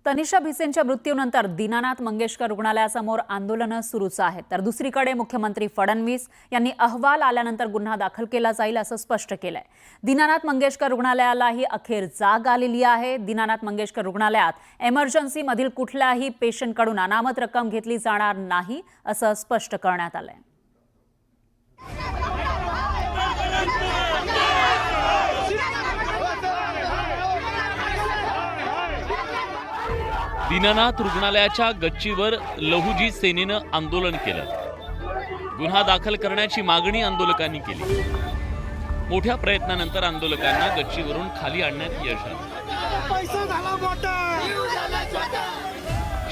तनिषा भिसेंच्या मृत्यूनंतर दीनानाथ मंगेशकर रुग्णालयासमोर आंदोलनं सुरूच आहेत। तर दुसरीकडे मुख्यमंत्री फडणवीस यांनी अहवाल आल्यानंतर गुन्हा दाखल केला जाईल असं स्पष्ट केलंय। दीनानाथ मंगेशकर रुग्णालयालाही अखेर जाग आलेली आहे। दीनानाथ मंगेशकर रुग्णालयात इमर्जन्सी मधील कुठल्याही पेशंटकडून अनामत रक्कम घेतली जाणार नाही असं स्पष्ट करण्यात आलंय। दीनानाथ रुग्णालयाच्या गच्चीवर लहुजी सेनेनं आंदोलन केलं। गुन्हा दाखल करण्याची मागणी आंदोलकांनी केली। मोठ्या प्रयत्नानंतर आंदोलकांना गच्चीवरून खाली आणण्यात यश आलं।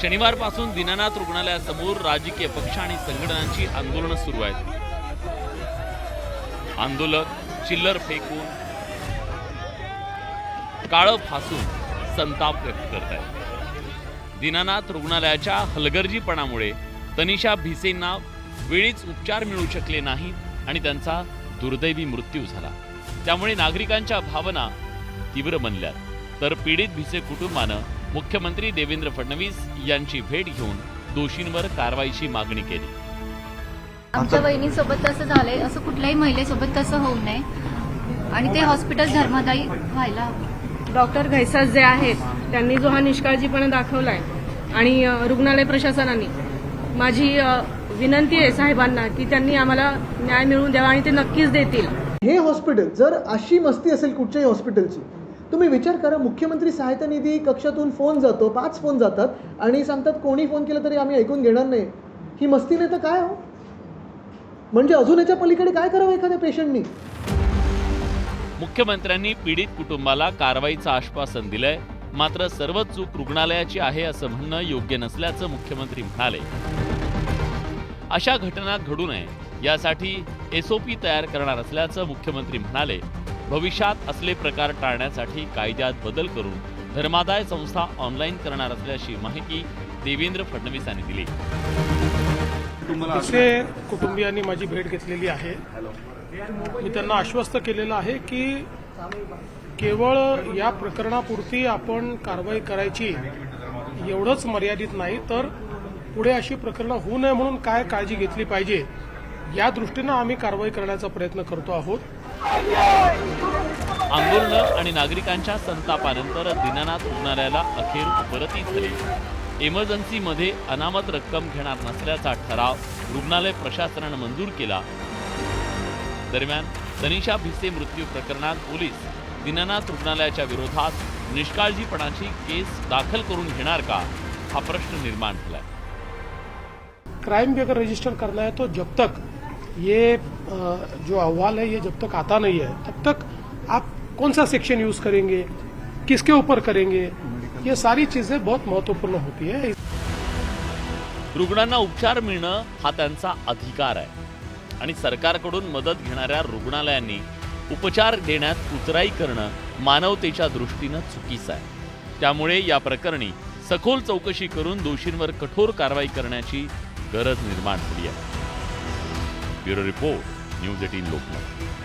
शनिवारपासून दीनानाथ रुग्णालयासमोर राजकीय पक्ष आणि संघटनांची आंदोलनं सुरू आहेत। आंदोलक चिल्लर फेकून, काळं फासून संताप व्यक्त करत आहेत। दीनानाथ रुग्णालयाच्या हलगर्जीपणामुळे तनिषा भिसेंना वेळीच उपचार मिळू शकले नाहीत आणि त्यांचा दुर्दैवी मृत्यू झाला। त्यामुळे नागरिकांच्या भावना तीव्र बनल्यात। तर पीडित भिसे कुटुंबानं मुख्यमंत्री देवेंद्र फडणवीस यांची भेट घेऊन दोषींवर कारवाईची मागणी केली। आमच्या बहिणीसोबत तसं झालंय, असं कुठल्याही महिलेसोबत तसं होऊ नये आणि ते हॉस्पिटल धर्मादायी व्हायला हवं। डॉक्टर घैसास जे आहेत त्यांनी जो हा निष्काळजीपणा दाखवलाय आणि रुग्णालय प्रशासनाने, माझी विनंती आहे साहेबांना की त्यांनी आम्हाला न्याय मिळवून द्यावा आणि ते नक्कीच देतील। हे हॉस्पिटल जर अशी मस्ती असेल कुठच्याही हॉस्पिटलची, तुम्ही विचार करा, मुख्यमंत्री सहायता निधी कक्षातून फोन जातो, 5 फोन जातात आणि सांगतात कोणी फोन केला तरी आम्ही ऐकून घेणार नाही। ही मस्ती नाही तर काय हो? म्हणजे अजून याच्या पलीकडे काय करावं एखाद्या पेशंटनी? मुख्यमंत्र्यांनी पीडित कुटुंबाला कारवाईचं आश्वासन दिलंय। मात्र सर्व चूक रुग्णालयाची आहे असं म्हणणं योग्य नसल्याचं मुख्यमंत्री म्हणाले। अशा घटना घडू नये यासाठी SOP तयार करणार असल्याचं मुख्यमंत्री म्हणाले। भविष्यात असले प्रकार टाळण्यासाठी कायद्यात बदल करून धर्मादाय संस्था ऑनलाईन करणार असल्याची माहिती देवेंद्र फडणवीस यांनी दिली। भिसे कुटुंबियांनी माझी भेट घेतलेली आहे। मी त्यांना आश्वस्त केलेलं आहे की केवळ या प्रकरणापुरती आपण कारवाई करायची एवढंच मर्यादित नाही, तर पुढे अशी प्रकरणं होऊ नये म्हणून काय काळजी घेतली पाहिजे या दृष्टीनं आम्ही कारवाई करण्याचा प्रयत्न करतो आहोत। आंदोलनं आणि नागरिकांच्या संतापानंतर दीनानाथ रुग्णालयाला अखेर उपरती झाली। इमर्जन्सीमध्ये अनामत रक्कम घेणार नसल्याचा ठराव रुग्णालय प्रशासनानं मंजूर केला। दरम्यान तनिषा भिसे मृत्यू प्रकरणात पोलीस दीनानाथ रुग्णालयाच्या विरोधात निष्काळजीपणाची केस दाखल करून घेणार का, हा प्रश्न निर्माण झालाय। क्राइम भी अगर रजिस्टर करना है तो जब तक ये जो अहवाल है ये जब तक आता नहीं है तब तक आप कौन सा सेक्शन यूज करेंगे, किसके ऊपर करेंगे, ये सारी चीजें बहुत महत्वपूर्ण होती है। रुग्णांना उपचार मिळणं हा त्यांचा अधिकार आहे आणि सरकारकडून मदत घेणाऱ्या रुग्णालयांनी उपचार देण्यात उतराई करणं मानवतेच्या दृष्टीनं चुकीचं आहे। त्यामुळे या प्रकरणी सखोल चौकशी करून दोषींवर कठोर कारवाई करण्याची गरज निर्माण झाली आहे। Bureau report, news 18 Lokmat.